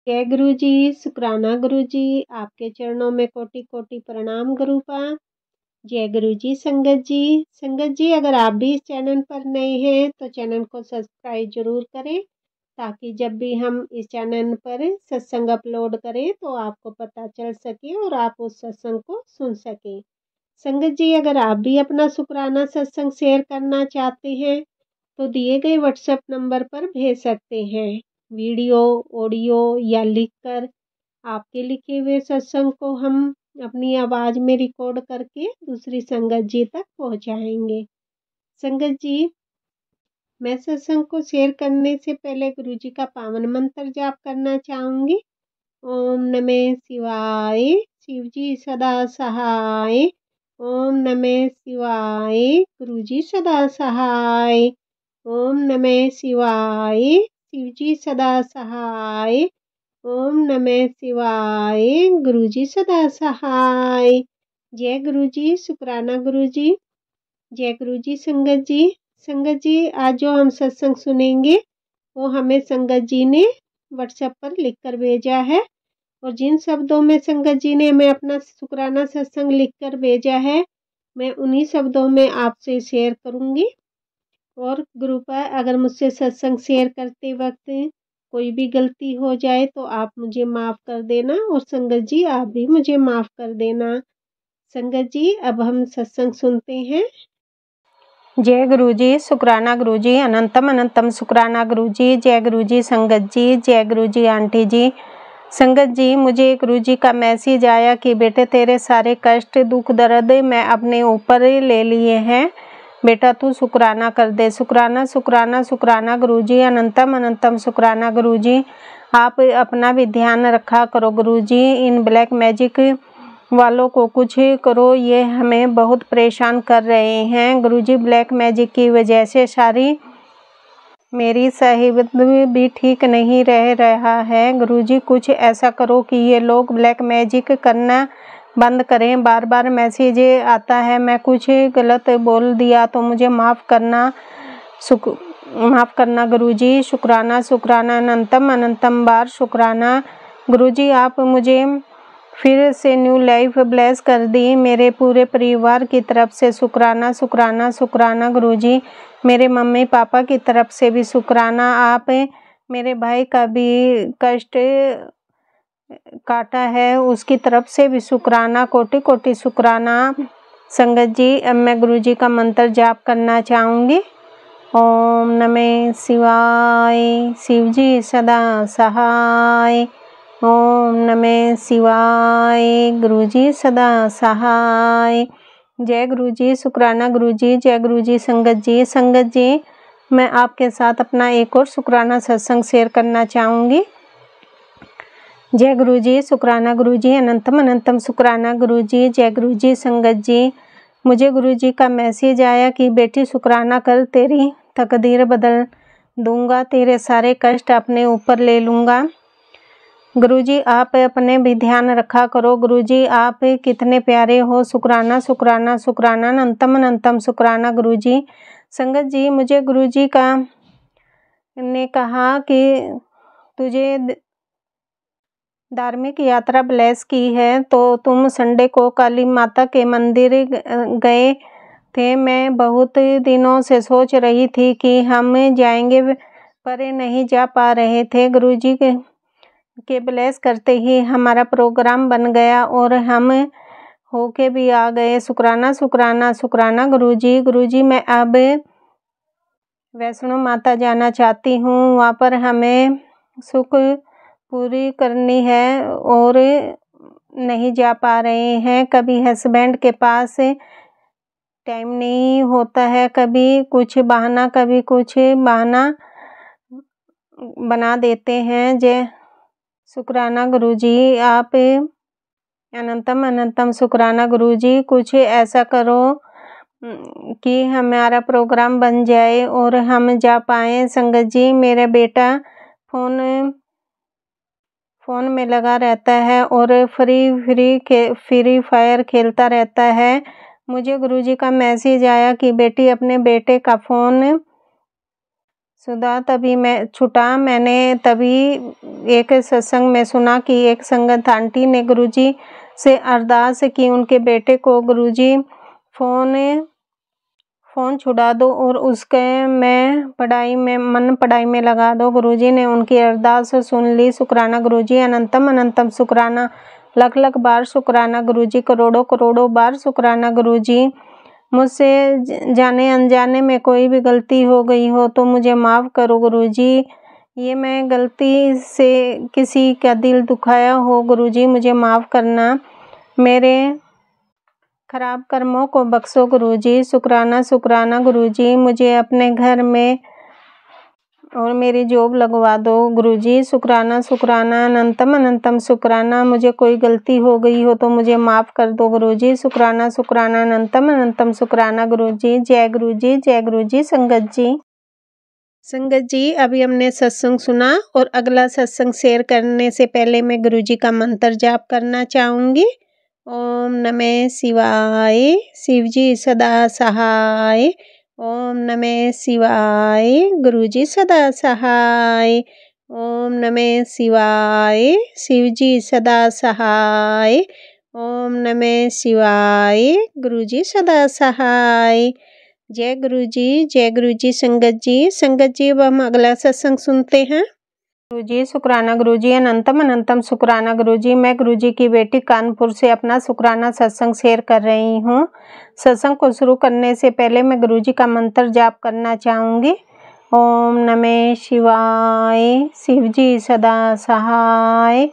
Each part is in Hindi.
जय गुरु जी, शुक्राना गुरु जी। आपके चरणों में कोटि कोटि प्रणाम गुरुपा। जय गुरु जी। संगत जी अगर आप भी इस चैनल पर नए हैं तो चैनल को सब्सक्राइब जरूर करें, ताकि जब भी हम इस चैनल पर सत्संग अपलोड करें तो आपको पता चल सके और आप उस सत्संग को सुन सकें। संगत जी अगर आप भी अपना शुक्राना सत्संग शेयर करना चाहते हैं तो दिए गए व्हाट्सएप नंबर पर भेज सकते हैं। वीडियो, ऑडियो या लिखकर आपके लिखे हुए सत्संग को हम अपनी आवाज़ में रिकॉर्ड करके दूसरी संगत जी तक पहुंचाएंगे। संगत जी, मैं सत्संग को शेयर करने से पहले गुरु जी का पावन मंत्र जाप करना चाहूँगी। ओम नमः शिवाय, शिव जी सदा सहाय। ओम नमः शिवाय, गुरु जी सदा सहाय। ओम नमः शिवाय, शिव जी सदा सहाय। ओम नमः शिवाय, गुरु जी सदा सहाय। जय गुरु जी, शुक्राना गुरु जी। जय गुरु जी। संगत जी आज जो हम सत्संग सुनेंगे वो हमें संगत जी ने व्हाट्सएप पर लिख कर भेजा है, और जिन शब्दों में संगत जी ने हमें अपना शुक्राना सत्संग लिख कर भेजा है मैं उन्हीं शब्दों में आपसे शेयर करूंगी। और गुरुपा अगर मुझसे सत्संग शेयर करते वक्त कोई भी गलती हो जाए तो आप मुझे माफ़ कर देना, और संगत जी आप भी मुझे माफ़ कर देना। संगत जी अब हम सत्संग सुनते हैं। जय गुरु जी, शुक्राना गुरु जी, अनंतम अनंतम शुक्राना गुरु जी। जय गुरु जी। संगत जी, जय गुरु जी। आंटी जी, संगत जी, मुझे गुरु जी का मैसेज आया कि बेटे तेरे सारे कष्ट दुख दर्द मैं अपने ऊपर ले लिए हैं, बेटा तू शुक्राना कर दे। शुक्राना शुक्राना शुक्राना गुरु जी, अनंतम अनंतम शुक्राना गुरु जी। आप अपना भी ध्यान रखा करो गुरु जी, इन ब्लैक मैजिक वालों को कुछ करो, ये हमें बहुत परेशान कर रहे हैं गुरु जी। ब्लैक मैजिक की वजह से सारी मेरी साहिबत भी ठीक नहीं रह रहा है गुरु जी। कुछ ऐसा करो कि ये लोग ब्लैक मैजिक करना बंद करें। बार बार मैसेज आता है, मैं कुछ गलत बोल दिया तो मुझे माफ़ करना गुरु जी। शुक्राना शुक्राना अनंतम अनंतम बार शुक्राना गुरु जी। आप मुझे फिर से न्यू लाइफ ब्लेस कर दी, मेरे पूरे परिवार की तरफ से शुक्राना शुक्राना शुक्राना गुरु जी। मेरे मम्मी पापा की तरफ से भी शुक्राना। आप मेरे भाई का भी कष्ट काटा है उसकी तरफ से भी शुक्राना, कोटि कोटि शुक्राना। संगत जी अब मैं गुरु जी का मंत्र जाप करना चाहूँगी। ओम नमः शिवाय, शिव जी सदा सहाय। ओम नमः शिवाय, गुरु जी सदा सहाय। जय गुरु जी, शुक्राना गुरु जी। जय गुरु जी। संगत जी मैं आपके साथ अपना एक और शुक्राना सत्संग शेयर करना चाहूँगी। जय गुरु जी, शुक्राना गुरु जी, अनंतम अनंतम शुक्राना गुरु जी। जय गुरु जी। संगत जी मुझे गुरु जी का मैसेज आया कि बेटी शुक्राना कर, तेरी तकदीर बदल दूंगा, तेरे सारे कष्ट अपने ऊपर ले लूँगा। गुरु जी आप अपने भी ध्यान रखा करो गुरु जी, आप कितने प्यारे हो। शुक्राना शुक्राना शुक्राना अनंतम अनंतम शुक्राना गुरु जी। संगत जी मुझे गुरु जी का ने कहा कि तुझे धार्मिक यात्रा ब्लेस की है तो तुम संडे को काली माता के मंदिर गए थे। मैं बहुत दिनों से सोच रही थी कि हम जाएंगे पर नहीं जा पा रहे थे। गुरुजी के ब्लेस करते ही हमारा प्रोग्राम बन गया और हम होके भी आ गए। शुक्राना शुक्राना शुक्राना गुरुजी। गुरुजी मैं अब वैष्णो माता जाना चाहती हूँ, वहाँ पर हमें सुख पूरी करनी है और नहीं जा पा रहे हैं। कभी हस्बैंड के पास टाइम नहीं होता है, कभी कुछ बहाना कभी कुछ बहाना बना देते हैं। जय शुक्राना गुरुजी, आप अनंतम अनंतम शुक्राना गुरुजी। कुछ ऐसा करो कि हमारा प्रोग्राम बन जाए और हम जा पाएँ। संगत जी मेरा बेटा फ़ोन में लगा रहता है और फ्री फायर खेलता रहता है। मुझे गुरुजी का मैसेज आया कि बेटी अपने बेटे का फ़ोन सुधा तभी मैं छूटा। मैंने तभी एक सत्संग में सुना कि एक संगत आंटी ने गुरुजी से अरदास की उनके बेटे को गुरुजी फ़ोन छुड़ा दो और उसके मन पढ़ाई में लगा दो। गुरुजी ने उनकी अरदास सुन ली। शुक्राना गुरुजी, अनंतम अनंतम शुक्राना, लख लख बार शुक्राना गुरुजी, करोड़ों करोड़ों बार शुक्राना गुरुजी। मुझसे जाने अनजाने में कोई भी गलती हो गई हो तो मुझे माफ़ करो गुरुजी। ये मैं गलती से किसी का दिल दुखाया हो गुरुजी, मुझे माफ़ करना। मेरे खराब कर्मों को बख्शो गुरुजी। शुक्राना शुक्राना गुरुजी, मुझे अपने घर में और मेरी जॉब लगवा दो गुरुजी। शुक्राना शुक्राना, अनंतम अनंतम शुक्राना। मुझे कोई गलती हो गई हो तो मुझे माफ़ कर दो गुरुजी। शुक्राना शुक्राना, अनंतम अनंतम शुक्राना गुरुजी। जय गुरुजी, जय गुरुजी। संगत जी, अभी हमने सत्संग सुना और अगला सत्संग शेयर करने से पहले मैं गुरुजी का मंत्र जाप करना चाहूँगी। ओम नमः शिवाय, शिवजी सदा सहाय। ओम नमः शिवाय, गुरुजी सदा सहाय। ओम नमः शिवाय, शिवजी सदा सहाय। ओम नमः शिवाय, गुरुजी सदा सहाय। जय गुरुजी, जय गुरुजी। संगत जी, अब हम अगला सत्संग सुनते हैं। गुरुजी शुक्राना गुरुजी, अनंतम अनंतम शुक्राना गुरुजी। मैं गुरुजी की बेटी कानपुर से अपना शुक्राना सत्संग शेयर कर रही हूँ। सत्संग को शुरू करने से पहले मैं गुरुजी का मंत्र जाप करना चाहूँगी। ओम नमः शिवाय, शिवजी सदा सहाय।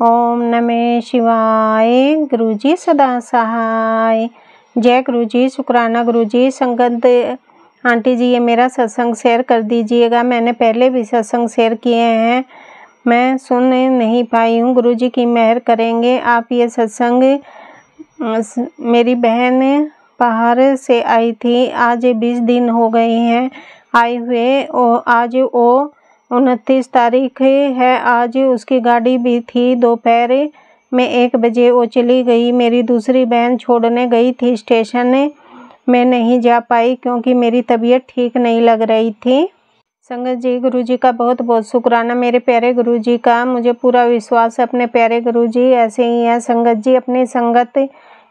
ओम नमः शिवाय, गुरुजी सदा सहाय। जय गुरुजी, शुक्राना गुरुजी। संगत आंटी जी, ये मेरा सत्संग शेयर कर दीजिएगा। मैंने पहले भी सत्संग शेयर किए हैं, मैं सुन नहीं पाई हूँ। गुरुजी की मेहर करेंगे आप। ये सत्संग मेरी बहन बाहर से आई थी, आज 20 दिन हो गए हैं आए हुए। और आज वो 29 तारीख है। आज उसकी गाड़ी भी थी। दोपहर में 1 बजे वो चली गई। मेरी दूसरी बहन छोड़ने गई थी स्टेशन। मैं नहीं जा पाई क्योंकि मेरी तबीयत ठीक नहीं लग रही थी। संगत जी, गुरुजी का बहुत बहुत शुक्राना। मेरे प्यारे गुरुजी का मुझे पूरा विश्वास है। अपने प्यारे गुरुजी ऐसे ही हैं। संगत जी अपनी संगत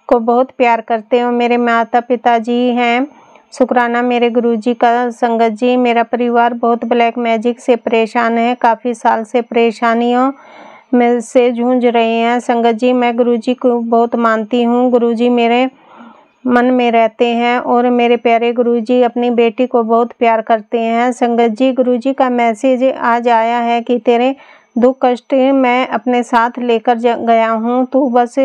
को बहुत प्यार करते हैं। मेरे माता पिता जी हैं। शुक्राना मेरे गुरुजी का। संगत जी, मेरा परिवार बहुत ब्लैक मैजिक से परेशान है। काफ़ी साल से परेशानियों में से जूझ रहे हैं। संगत जी, मैं गुरुजी को बहुत मानती हूँ। गुरुजी मेरे मन में रहते हैं और मेरे प्यारे गुरुजी अपनी बेटी को बहुत प्यार करते हैं। संगत जी, गुरुजी का मैसेज आज आया है कि तेरे दुख कष्ट मैं अपने साथ लेकर गया हूँ। तू बस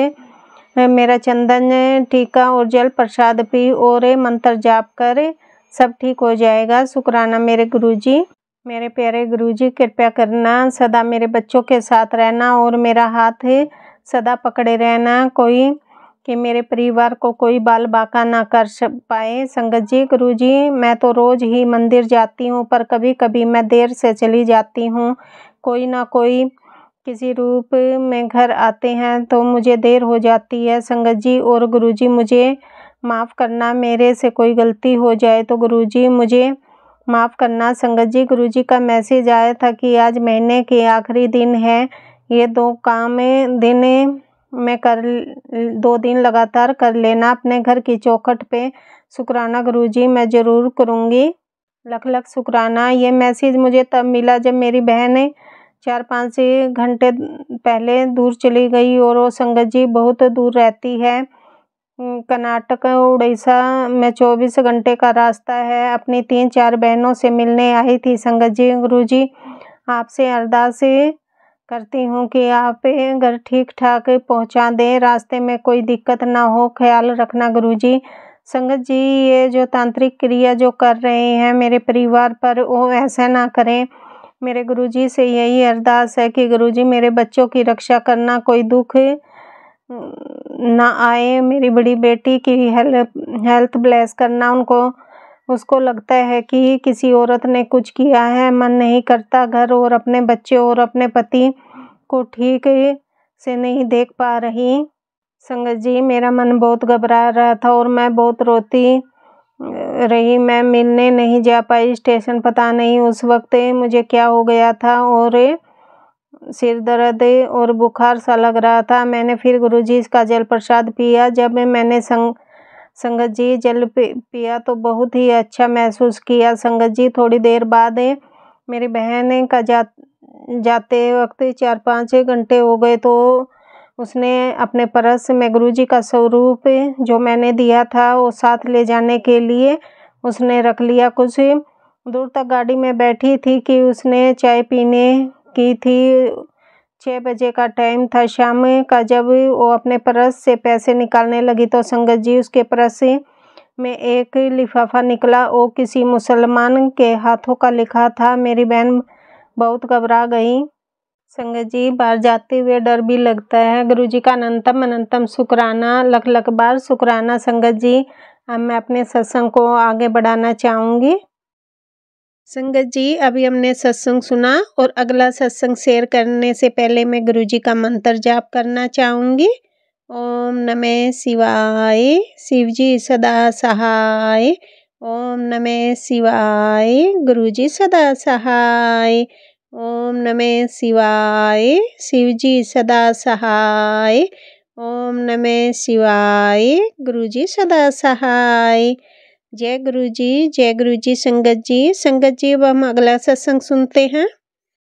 मेरा चंदन टीका और जल प्रसाद पी और मंत्र जाप कर, सब ठीक हो जाएगा। शुक्राना मेरे गुरुजी। मेरे प्यारे गुरुजी, कृपया करना, सदा मेरे बच्चों के साथ रहना और मेरा हाथ सदा पकड़े रहना, कि मेरे परिवार को कोई बाल बाका ना कर पाए। संगत जी, गुरुजी मैं तो रोज़ ही मंदिर जाती हूँ, पर कभी कभी मैं देर से चली जाती हूँ। कोई ना कोई किसी रूप में घर आते हैं तो मुझे देर हो जाती है। संगत जी और गुरुजी, मुझे माफ़ करना। मेरे से कोई गलती हो जाए तो गुरुजी मुझे माफ़ करना। संगत जी, गुरुजी का मैसेज आया था कि आज महीने के आखिरी दिन है। ये 2 काम दिन मैं 2 दिन लगातार कर लेना अपने घर की चौखट पे। शुक्राना गुरुजी, मैं ज़रूर करूँगी। लख लख शुक्राना। ये मैसेज मुझे तब मिला जब मेरी बहन 4-5 घंटे पहले दूर चली गई और वो संगत जी बहुत दूर रहती है। कर्नाटक उड़ीसा में 24 घंटे का रास्ता है। अपनी 3-4 बहनों से मिलने आई थी। संगत जी, गुरुजी आपसे अरदास करती हूँ कि आप घर ठीक ठाक पहुँचा दें, रास्ते में कोई दिक्कत ना हो, ख्याल रखना गुरुजी। संगत जी, ये जो तांत्रिक क्रिया जो कर रहे हैं मेरे परिवार पर, वो ऐसा ना करें। मेरे गुरुजी से यही अरदास है कि गुरुजी मेरे बच्चों की रक्षा करना, कोई दुख ना आए। मेरी बड़ी बेटी की हेल्थ ब्लेस करना। उसको लगता है कि किसी औरत ने कुछ किया है, मन नहीं करता घर और अपने बच्चे और अपने पति को ठीक से नहीं देख पा रही। संगत जी, मेरा मन बहुत घबरा रहा था और मैं बहुत रही, मैं मिलने नहीं जा पाई स्टेशन। पता नहीं उस वक्त मुझे क्या हो गया था और सिर दर्द और बुखार सा लग रहा था। मैंने फिर गुरुजी का जल प्रसाद पिया। जब मैंने संगत जी जल पिया तो बहुत ही अच्छा महसूस किया। संगत जी थोड़ी देर बाद मेरी बहन का जाते वक्त 4-5 घंटे हो गए तो उसने अपने पर्स में गुरुजी का स्वरूप जो मैंने दिया था वो साथ ले जाने के लिए उसने रख लिया। कुछ दूर तक गाड़ी में बैठी थी कि उसने चाय पीने की थी। 6 बजे का टाइम था शाम का। जब वो अपने पर्स से पैसे निकालने लगी तो संगत जी उसके पर्स में एक लिफाफा निकला। वो किसी मुसलमान के हाथों का लिखा था। मेरी बहन बहुत घबरा गई। संगत जी बाहर जाते हुए डर भी लगता है। गुरुजी का अनंतम अनंतम शुक्राना, लख लख बार शुक्राना। संगत जी अब मैं अपने सत्संग को आगे बढ़ाना चाहूँगी। संगत जी अभी हमने सत्संग सुना और अगला सत्संग शेयर करने से पहले मैं गुरुजी का मंत्र जाप करना चाहूँगी। ओम नमः शिवाय, शिव जी सदा सहाय। ओम नमः शिवाय, गुरुजी सदा सहाय। ओम नमः शिवाय, शिव जी सदा सहाय। ओम नमः शिवाय, गुरुजी सदा सहाय। जय गुरुजी संगत जी अब हम अगला सत्संग सुनते हैं।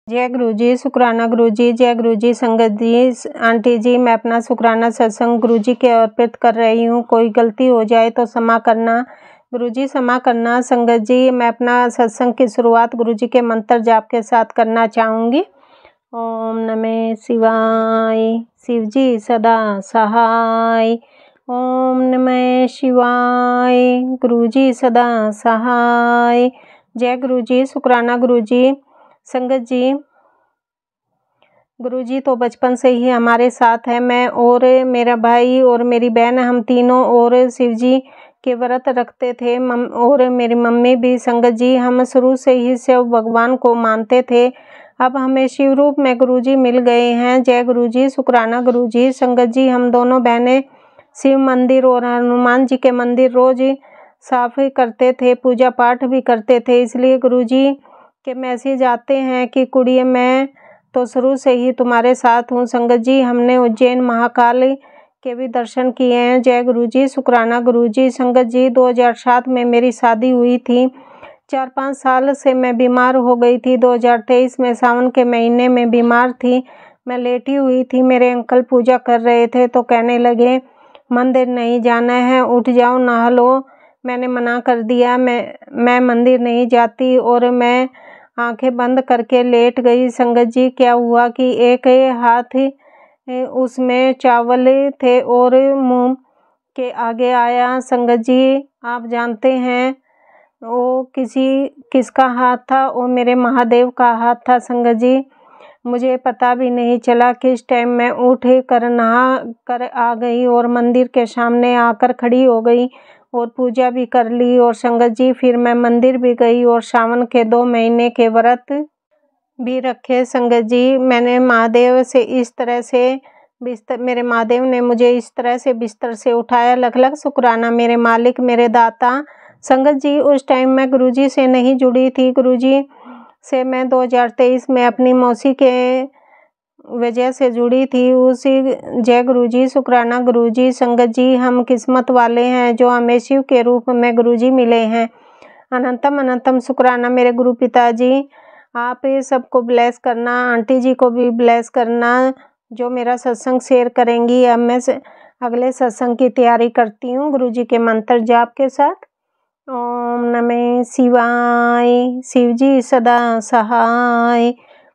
जय गुरुजी, शुक्राना गुरुजी। जय गुरुजी संगत जी। आंटी जी मैं अपना शुक्राना सत्संग गुरुजी के अर्पित कर रही हूँ। कोई गलती हो जाए तो क्षमा करना गुरुजी, क्षमा करना। संगत जी मैं अपना सत्संग की शुरुआत गुरुजी के मंत्र जाप के साथ करना चाहूँगी। ओम नमः शिवाय, शिव जी सदा सहाय। ओम नमः शिवाय, गुरुजी सदा सहाय। जय गुरुजी, शुक्राना गुरुजी। संगत जी गुरुजी तो बचपन से ही हमारे साथ है। मैं और मेरा भाई और मेरी बहन हम तीनों और शिव जी के व्रत रखते थे। और मेरी मम्मी भी। संगत जी हम शुरू से ही शिव भगवान को मानते थे। अब हमें शिव रूप में गुरुजी मिल गए हैं। जय गुरुजी, शुक्राना गुरुजी। संगत जी हम दोनों बहनें शिव मंदिर और हनुमान जी के मंदिर रोज साफ करते थे, पूजा पाठ भी करते थे। इसलिए गुरुजी के मैसेज आते हैं कि कुड़िए मैं तो शुरू से ही तुम्हारे साथ हूँ। संगत जी हमने उज्जैन महाकाल के भी दर्शन किए हैं। जय गुरुजी, शुक्राना गुरुजी। संगत जी 2007 में मेरी शादी हुई थी। 4-5 साल से मैं बीमार हो गई थी। 2023 में सावन के महीने में बीमार थी। मैं लेटी हुई थी। मेरे अंकल पूजा कर रहे थे तो कहने लगे मंदिर नहीं जाना है, उठ जाओ नहा लो। मैंने मना कर दिया, मैं मंदिर नहीं जाती और मैं आंखें बंद करके लेट गई। संगत जी क्या हुआ कि एक हाथ उसमें चावल थे और मुंह के आगे आया। संगत जी आप जानते हैं वो किसका हाथ था? वो मेरे महादेव का हाथ था। संगत जी मुझे पता भी नहीं चला किस टाइम मैं उठ कर नहा कर आ गई और मंदिर के सामने आकर खड़ी हो गई और पूजा भी कर ली। और संगत जी फिर मैं मंदिर भी गई और सावन के 2 महीने के व्रत भी रखे। संगत जी मैंने महादेव से इस तरह से मेरे महादेव ने मुझे इस तरह से बिस्तर से उठाया। लख लख शुक्राना मेरे मालिक, मेरे दाता। संगत जी उस टाइम मैं गुरुजी से नहीं जुड़ी थी। गुरुजी से मैं 2023 में अपनी मौसी के वजह से जुड़ी थी उसी। जय गुरुजी, शुक्राना गुरुजी। संगत जी हम किस्मत वाले हैं जो हमें शिव के रूप में गुरुजी मिले हैं। अनंतम अनंतम शुक्राना मेरे गुरु पिताजी। आप सबको ब्लेस करना, आंटी जी को भी ब्लेस करना जो मेरा सत्संग शेयर करेंगी। अब मैं अगले सत्संग की तैयारी करती हूँ गुरुजी के मंत्र जाप के साथ। ओम नमः शिवाय, शिव जी सदा सहाय।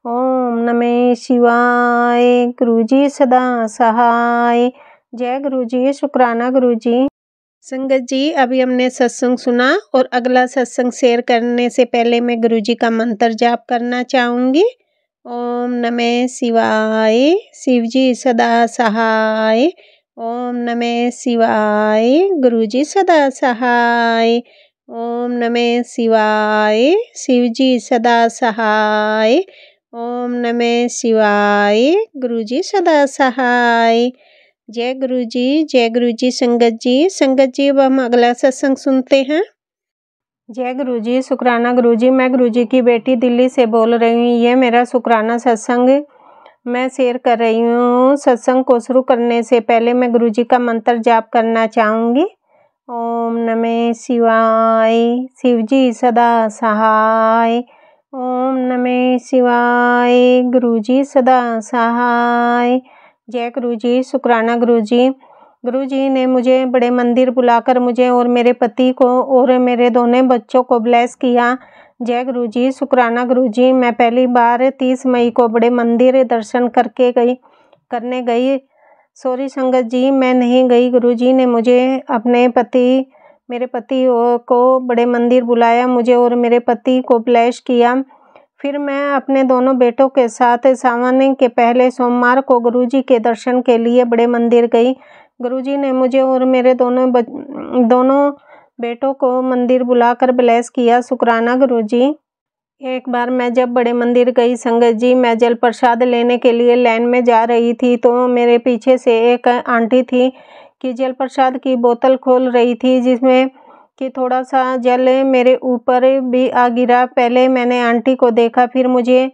ओम नमः शिवाय, गुरुजी सदा सहाय। जय गुरुजी, शुक्राना गुरुजी। संगत जी अभी हमने सत्संग सुना और अगला सत्संग शेयर करने से पहले मैं गुरुजी का मंत्र जाप करना चाहूँगी। ओम नमः शिवाय, शिव जी सदा सहाय। ओम नमः शिवाय, गुरुजी सदा सहाय। ओम नमः शिवाय, शिव जी सदा सहाय। ओम नमः शिवाय, गुरुजी सदा सहाय। जय गुरुजी संगत जी। संगत जी अब हम अगला सत्संग सुनते हैं। जय गुरुजी, शुक्राना गुरुजी। मैं गुरुजी की बेटी दिल्ली से बोल रही हूँ। ये मेरा शुक्राना सत्संग मैं शेयर कर रही हूँ। सत्संग को शुरू करने से पहले मैं गुरुजी का मंत्र जाप करना चाहूँगी। ओम नमः शिवाय, शिवजी सदा सहाय। ओम नमः शिवाय, गुरुजी सदा सहाय। जय गुरुजी, शुक्राना गुरुजी। गुरुजी ने मुझे बड़े मंदिर बुलाकर मुझे और मेरे पति को और मेरे दोनों बच्चों को ब्लेस किया। जय गुरुजी, शुक्राना गुरुजी। मैं पहली बार 30 मई को बड़े मंदिर दर्शन करने गई। सॉरी संगत जी, मैं नहीं गई। गुरुजी ने मुझे मेरे पति को बड़े मंदिर बुलाया, मुझे और मेरे पति को ब्लेस किया। फिर मैं अपने दोनों बेटों के साथ सावन के पहले सोमवार को गुरुजी के दर्शन के लिए बड़े मंदिर गई। गुरुजी ने मुझे और मेरे दोनों बेटों को मंदिर बुलाकर ब्लेस किया। शुक्राना गुरुजी। एक बार मैं जब बड़े मंदिर गई संगत जी, मैं जल प्रसाद लेने के लिए लाइन में जा रही थी तो मेरे पीछे से एक आंटी थी कि जल प्रसाद की बोतल खोल रही थी, जिसमें कि थोड़ा सा जल मेरे ऊपर भी आ गिरा। पहले मैंने आंटी को देखा, फिर मुझे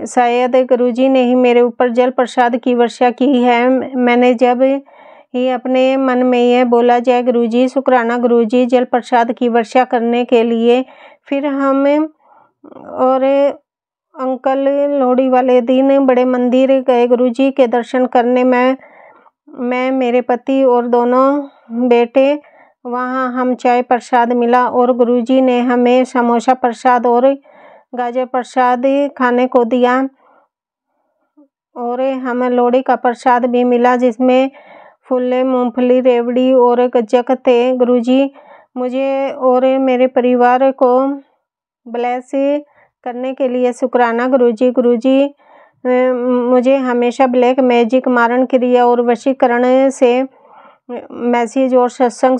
शायद गुरुजी ने ही मेरे ऊपर जल प्रसाद की वर्षा की है। मैंने जब ही अपने मन में यह बोला, जय गुरुजी, शुक्राना गुरुजी, जल प्रसाद की वर्षा करने के लिए। फिर हम और अंकल लोहड़ी वाले दिन बड़े मंदिर गए गुरुजी के दर्शन करने। मैं मेरे पति और दोनों बेटे वहाँ हम चाय प्रसाद मिला और गुरुजी ने हमें समोसा प्रसाद और गाजर प्रसाद खाने को दिया और हमें लोहड़ी का प्रसाद भी मिला, जिसमें फुल्ले, मूंगफली, रेवड़ी और गज्जक थे। गुरुजी मुझे और मेरे परिवार को ब्लेस करने के लिए शुक्राना गुरुजी। गुरुजी मुझे हमेशा ब्लैक मैजिक, मारण क्रिया और वशीकरण से मैसेज और सत्संग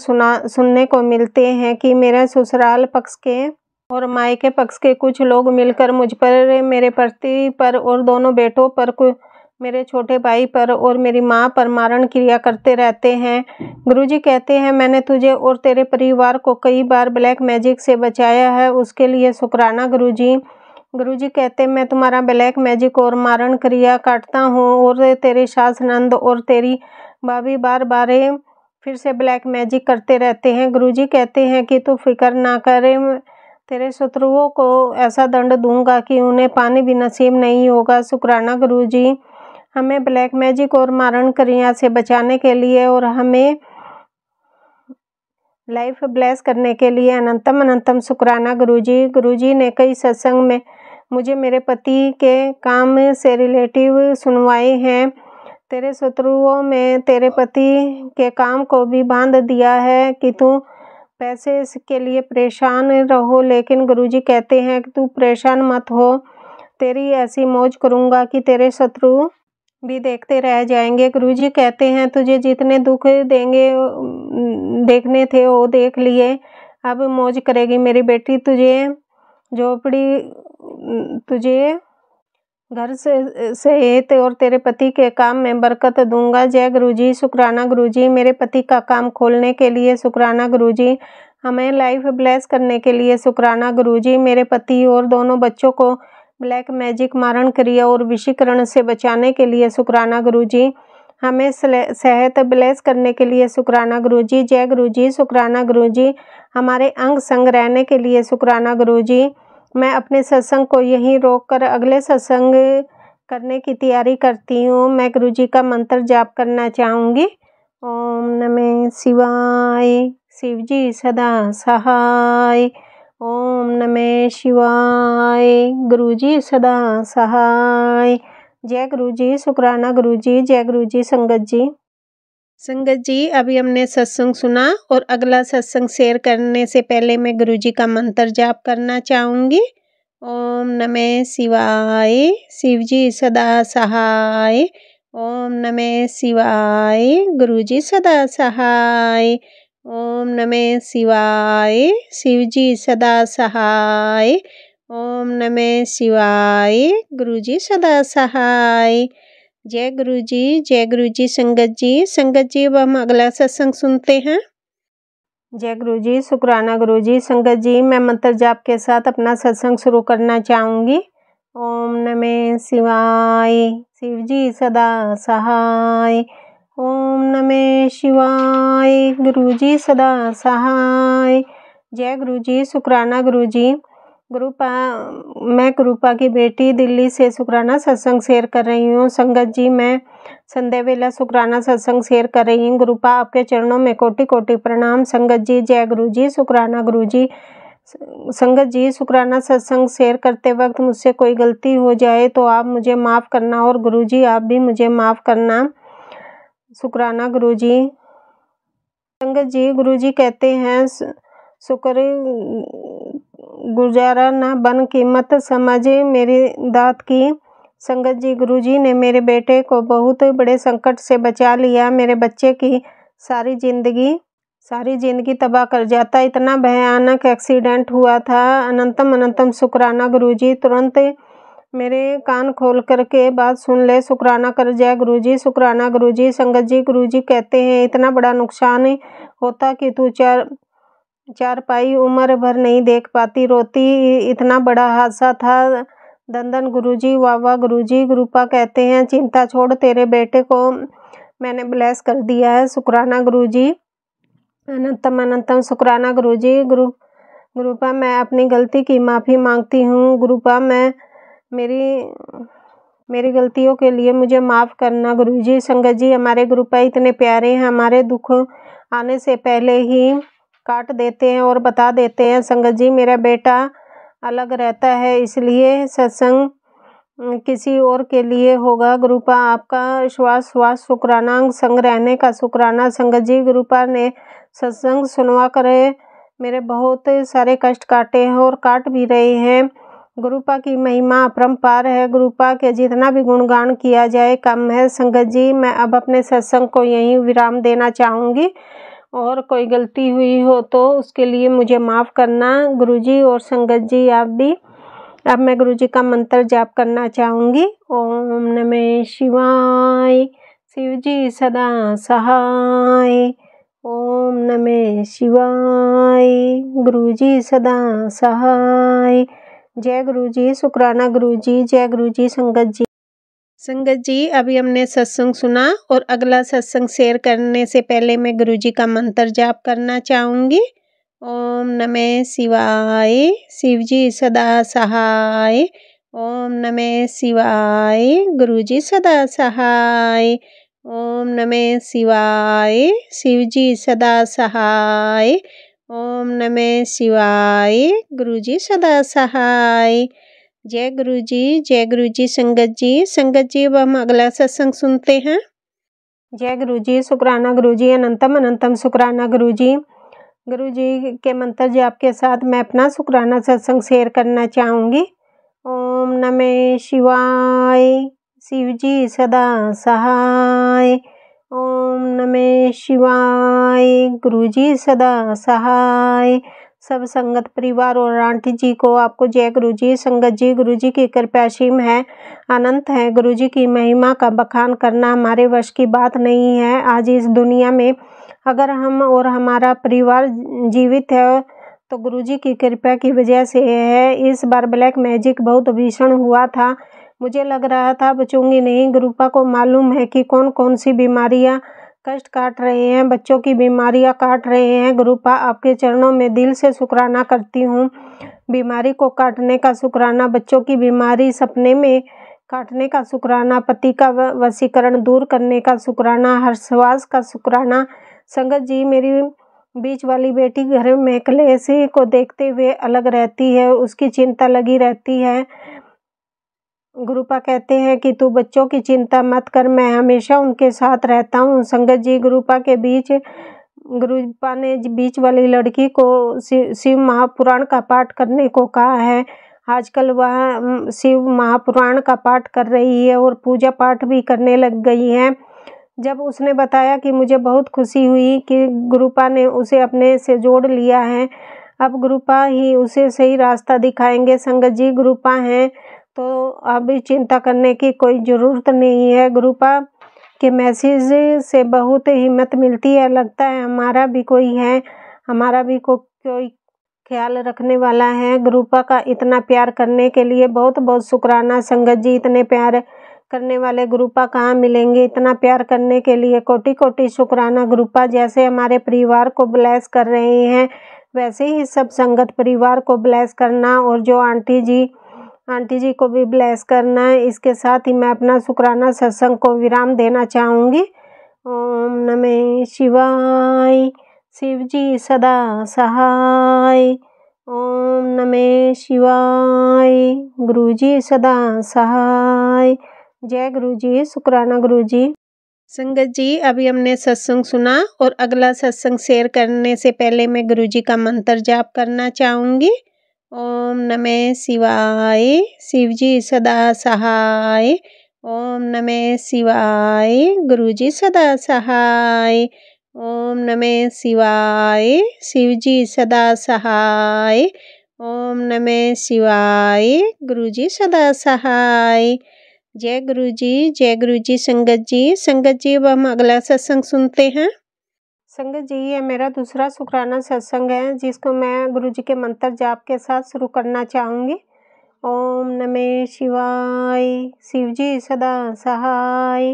सुनने को मिलते हैं कि मेरे ससुराल पक्ष के और मायके पक्ष के कुछ लोग मिलकर मुझ पर, मेरे पति पर और दोनों बेटों पर, मेरे छोटे भाई पर और मेरी माँ पर मारण क्रिया करते रहते हैं। गुरुजी कहते हैं, मैंने तुझे और तेरे परिवार को कई बार ब्लैक मैजिक से बचाया है, उसके लिए शुक्राना गुरुजी। गुरुजी कहते हैं, मैं तुम्हारा ब्लैक मैजिक और मारण क्रिया काटता हूँ और तेरे सास नंद और तेरी भाभी बार बार फिर से ब्लैक मैजिक करते रहते हैं। गुरुजी कहते हैं कि तू फिक्र ना करे, तेरे शत्रुओं को ऐसा दंड दूंगा कि उन्हें पानी भी नसीब नहीं होगा। शुक्राना गुरुजी। हमें ब्लैक मैजिक और मारण क्रिया से बचाने के लिए और हमें लाइफ ब्लेस करने के लिए अनंतम अनंतम शुक्राना गुरुजी। गुरुजी ने कई सत्संग में मुझे मेरे पति के काम से रिलेटिव सुनवाए हैं। तेरे शत्रुओं में तेरे पति के काम को भी बांध दिया है कि तू पैसे के लिए परेशान रहो, लेकिन गुरुजी कहते हैं कि तू परेशान मत हो, तेरी ऐसी मौज करूँगा कि तेरे शत्रु भी देखते रह जाएंगे। गुरुजी कहते हैं, तुझे जितने दुख देखने थे वो देख लिए, अब मौज करेगी मेरी बेटी। तुझे घर से सहित और तेरे पति के काम में बरकत दूंगा। जय गुरुजी, शुक्राना गुरुजी। मेरे पति का काम खोलने के लिए शुक्राना गुरुजी। हमें लाइफ ब्लेस करने के लिए शुक्राना गुरुजी। मेरे पति और दोनों बच्चों को ब्लैक मैजिक, मारण क्रिया और वशीकरण से बचाने के लिए शुक्राना गुरुजी। हमें सेहत ब्लेस करने के लिए शुक्राना गुरुजी। जय गुरुजी, शुक्राना गुरुजी। हमारे अंग संग रहने के लिए शुक्राना गुरुजी। मैं अपने सत्संग को यहीं रोककर अगले सत्संग करने की तैयारी करती हूँ। मैं गुरुजी का मंत्र जाप करना चाहूँगी। ओम नमः शिवाय, शिवजी सदा सहाय। ओम नमः शिवाय, गुरुजी सदा सहाय। जय गुरुजी, शुक्राना गुरुजी। जय गुरुजी संगत जी। संगत जी, अभी हमने सत्संग सुना और अगला सत्संग शेयर करने से पहले मैं गुरुजी का मंत्र जाप करना चाहूँगी। ओम नमः शिवाय, शिवजी सदा सहाय। ओम नमः शिवाय, गुरुजी सदा सहाय। ओम नमः शिवाय, शिवजी सदा सहाय। ओम नमः शिवाय, गुरुजी सदा सहाय। जय गुरुजी, जय गुरुजी संगत जी। संगत जी, अब हम अगला सत्संग सुनते हैं। जय गुरु जी, शुक्राना गुरु जी। संगत जी, मैं मंत्र जाप के साथ अपना सत्संग शुरू करना चाहूँगी। ओम नमः शिवाय, शिव जी सदा सहाय। ओम नमः शिवाय, गुरु जी सदा सहाय। जय गुरु जी, शुक्राना गुरु जी। मैं गुरुपा की बेटी दिल्ली से शुक्राना सत्संग शेयर कर रही हूँ। संगत जी, मैं संध्या वेला शुक्राना सत्संग शेयर कर रही हूँ। गुरुपा आपके चरणों में कोटि कोटि प्रणाम। संगत जी, जय गुरु जी, शुक्राना गुरु जी। संगत जी, शुक्राना सत्संग शेयर करते वक्त मुझसे कोई गलती हो जाए तो आप मुझे माफ़ करना और गुरु जी आप भी मुझे माफ़ करना। शुक्राना गुरु जी। संगत जी, गुरु जी कहते हैं शुक्र गुजारा ना बन कीमत समझे मेरी दात की। संगत जी, गुरु जी ने मेरे बेटे को बहुत बड़े संकट से बचा लिया। मेरे बच्चे की सारी जिंदगी तबाह कर जाता, इतना भयानक एक्सीडेंट हुआ था। अनंतम अनंतम शुक्राना गुरु जी। तुरंत मेरे कान खोल करके बात सुन ले। शुक्राना कर जय गुरु जी, शुक्राना गुरु जी। संगत जी, गुरु जी कहते हैं इतना बड़ा नुकसान होता कि तू चारपाई उम्र भर नहीं देख पाती, रोती, इतना बड़ा हादसा था। दंदन गुरु जी, वाह वाह गुरु जी। गुरुपा कहते हैं चिंता छोड़, तेरे बेटे को मैंने ब्लेस कर दिया है। शुक्राना गुरु जी, अनंतम अनंतम शुक्राना गुरु जी। गुरुपा मैं अपनी गलती की माफ़ी मांगती हूँ। गुरुपा मैं मेरी गलतियों के लिए मुझे माफ़ करना गुरु जी। संगत जी, हमारे गुरुपा इतने प्यारे हैं, हमारे दुख आने से पहले ही काट देते हैं और बता देते हैं। संगत जी, मेरा बेटा अलग रहता है इसलिए सत्संग किसी और के लिए होगा। गुरुपा आपका श्वास शुक्राना, संग रहने का शुक्राना। संगत जी, गुरुपा ने सत्संग सुनवा करे मेरे बहुत सारे कष्ट काटे हैं और काट भी रहे हैं। गुरुपा की महिमा अपरंपार है, गुरुपा के जितना भी गुणगान किया जाए कम है। संगत जी, मैं अब अपने सत्संग को यहीं विराम देना चाहूँगी और कोई गलती हुई हो तो उसके लिए मुझे माफ़ करना गुरु जी। और संगत जी आप भी। अब मैं गुरु जी का मंत्र जाप करना चाहूँगी। ओम नमः शिवाय, शिव जी सदा सहाय। ओम नमः शिवाय, गुरु जी सदा सहाय। जय गुरु जी, शुक्राना गुरु जी। जय गुरु जी। संगत जी, अभी हमने सत्संग सुना और अगला सत्संग शेयर करने से पहले मैं गुरु जी का मंत्र जाप करना चाहूँगी। ओम नमः शिवाय, शिव जी सदा सहाय। ओम नमः शिवाय, गुरु जी सदा सहाय। ओम नमः शिवाय, शिव जी सदा सहाय। ओम नमः शिवाय, गुरु जी सदा सहाय। जय गुरु जी, जय गुरु जी। संगत जी, अब हम अगला सत्संग सुनते हैं। जय गुरु जी, शुक्राना गुरु जी, अनंतम अनंतम शुक्राना गुरु जी। गुरु जी के मंत्र जाप के साथ मैं अपना शुक्राना सत्संग शेयर करना चाहूँगी। ओम नमः शिवाय, शिव जी सदा सहाय। ओम नमः शिवाय, गुरु जी सदा सहाय। सब संगत परिवार और आंटी जी को आपको जय गुरु जी। संगत जी, गुरु जी की कृपा असीम है, अनंत है। गुरु जी की महिमा का बखान करना हमारे वश की बात नहीं है। आज इस दुनिया में अगर हम और हमारा परिवार जीवित है तो गुरु जी की कृपा की वजह से है। इस बार ब्लैक मैजिक बहुत भीषण हुआ था, मुझे लग रहा था बचूंगी नहीं। गुरुपा को मालूम है कि कौन कौन सी बीमारियां कष्ट काट रहे हैं, बच्चों की बीमारियां काट रहे हैं। गुरुपा आपके चरणों में दिल से शुक्राना करती हूँ। बीमारी को काटने का शुक्राना, बच्चों की बीमारी सपने में काटने का शुक्राना, पति का वशीकरण दूर करने का शुक्राना, हर्षवास का शुक्राना। संगत जी, मेरी बीच वाली बेटी घर में कलेश को देखते हुए अलग रहती है, उसकी चिंता लगी रहती है। गुरुपा कहते हैं कि तू बच्चों की चिंता मत कर, मैं हमेशा उनके साथ रहता हूँ। संगत जी, गुरुपा ने बीच वाली लड़की को शिव महापुराण का पाठ करने को कहा है। आजकल वह शिव महापुराण का पाठ कर रही है और पूजा पाठ भी करने लग गई है। जब उसने बताया कि मुझे बहुत खुशी हुई कि गुरुपा ने उसे अपने से जोड़ लिया है। अब गुरुपा ही उसे सही रास्ता दिखाएंगे। संगत जी, गुरुपा हैं तो अभी चिंता करने की कोई ज़रूरत नहीं है। गुरुपा के मैसेज से बहुत हिम्मत मिलती है, लगता है हमारा भी कोई है। हमारा भी कोई ख्याल रखने वाला है। गुरुपा का इतना प्यार करने के लिए बहुत बहुत शुक्राना। संगत जी, इतने प्यार करने वाले गुरुपा कहाँ मिलेंगे? इतना प्यार करने के लिए कोटि कोटि शुक्राना। गुरुपा जैसे हमारे परिवार को ब्लेस कर रहे हैं वैसे ही सब संगत परिवार को ब्लेस करना, और जो आंटी जी को भी ब्लेस करना है। इसके साथ ही मैं अपना शुक्राना सत्संग को विराम देना चाहूँगी। ओम नमः शिवाय। शिव जी सदा सहाय। ओम नमः शिवाय। गुरु जी सदा सहाय। जय गुरु जी। शुक्राना गुरु जी। संगत जी, अभी हमने सत्संग सुना और अगला सत्संग शेयर करने से पहले मैं गुरु जी का मंत्र जाप करना चाहूँगी। ओम नमः शिवाय। शिव जी सदा सहाय। ओम नमः शिवाय। गुरु जी सदा सहाय। ओम नमः शिवाय। शिव जी सदा सहाय। ओम नमः शिवाय। गुरु जी सदा सहाय। जय गुरु जी। जय गुरु जी। संगत जी, अब हम अगला सत्संग सुनते हैं। संगत जी, ये मेरा दूसरा शुक्राना सत्संग है जिसको मैं गुरु जी के मंत्र जाप के साथ शुरू करना चाहूँगी। ओम नमः शिवाय। शिव जी सदा सहाय।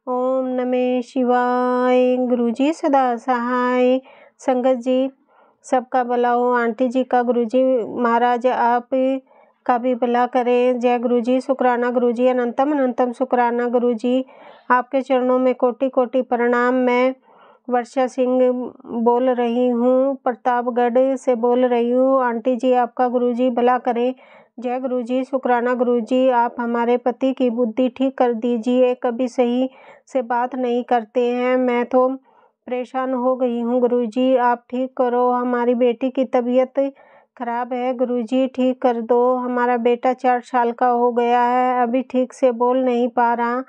ओम नमः शिवाय। गुरु जी सदा सहाय। संगत जी, सबका भला हो। आंटी जी का गुरु जी महाराज आप का भी भला करें। जय गुरु जी। शुक्राना गुरु जी। अनंतम अनंतम शुक्राना गुरु जी। आपके चरणों में कोटि कोटि प्रणाम। मैं वर्षा सिंह बोल रही हूँ, प्रतापगढ़ से बोल रही हूँ। आंटी जी, आपका गुरु जी भला करें। जय गुरु जी। शुक्राना गुरु जी। आप हमारे पति की बुद्धि ठीक कर दीजिए, कभी सही से बात नहीं करते हैं। मैं तो परेशान हो गई हूँ गुरु जी, आप ठीक करो। हमारी बेटी की तबीयत खराब है गुरु जी, ठीक कर दो। हमारा बेटा 4 साल का हो गया है, अभी ठीक से बोल नहीं पा रहा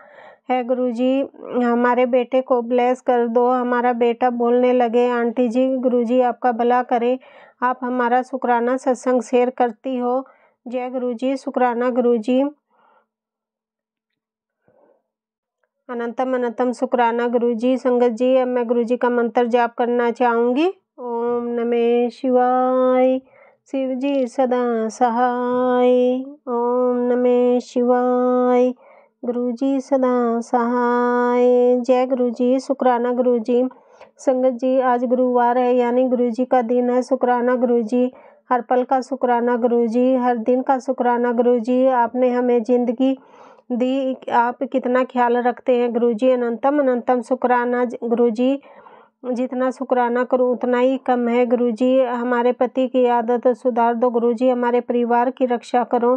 है गुरु जी, हमारे बेटे को ब्लेस कर दो, हमारा बेटा बोलने लगे। आंटी जी, गुरु जी आपका भला करे। आप हमारा शुक्राना सत्संग शेयर करती हो। जय गुरु जी। शुक्राना गुरु जी। अनंतम अनंतम शुक्राना गुरु जी। संगत जी, अब मैं गुरु जी का मंत्र जाप करना चाहूँगी। ओम नमः शिवाय। शिव जी सदा सहाय। ओम नमः शिवाय। गुरु जी सदा सहाय। जय गुरु जी। शुक्राना गुरु जी। संगत जी, आज गुरुवार है यानी गुरु जी का दिन है। शुक्राना गुरु जी। हर पल का शुक्राना गुरु जी, हर दिन का शुक्राना गुरु जी। आपने हमें जिंदगी दी, आप कितना ख्याल रखते हैं गुरु जी। अनंतम अनंतम शुक्राना गुरु जी। जितना शुक्राना करूं उतना ही कम है गुरु जी। हमारे पति की आदत सुधार दो गुरु जी, हमारे परिवार की रक्षा करो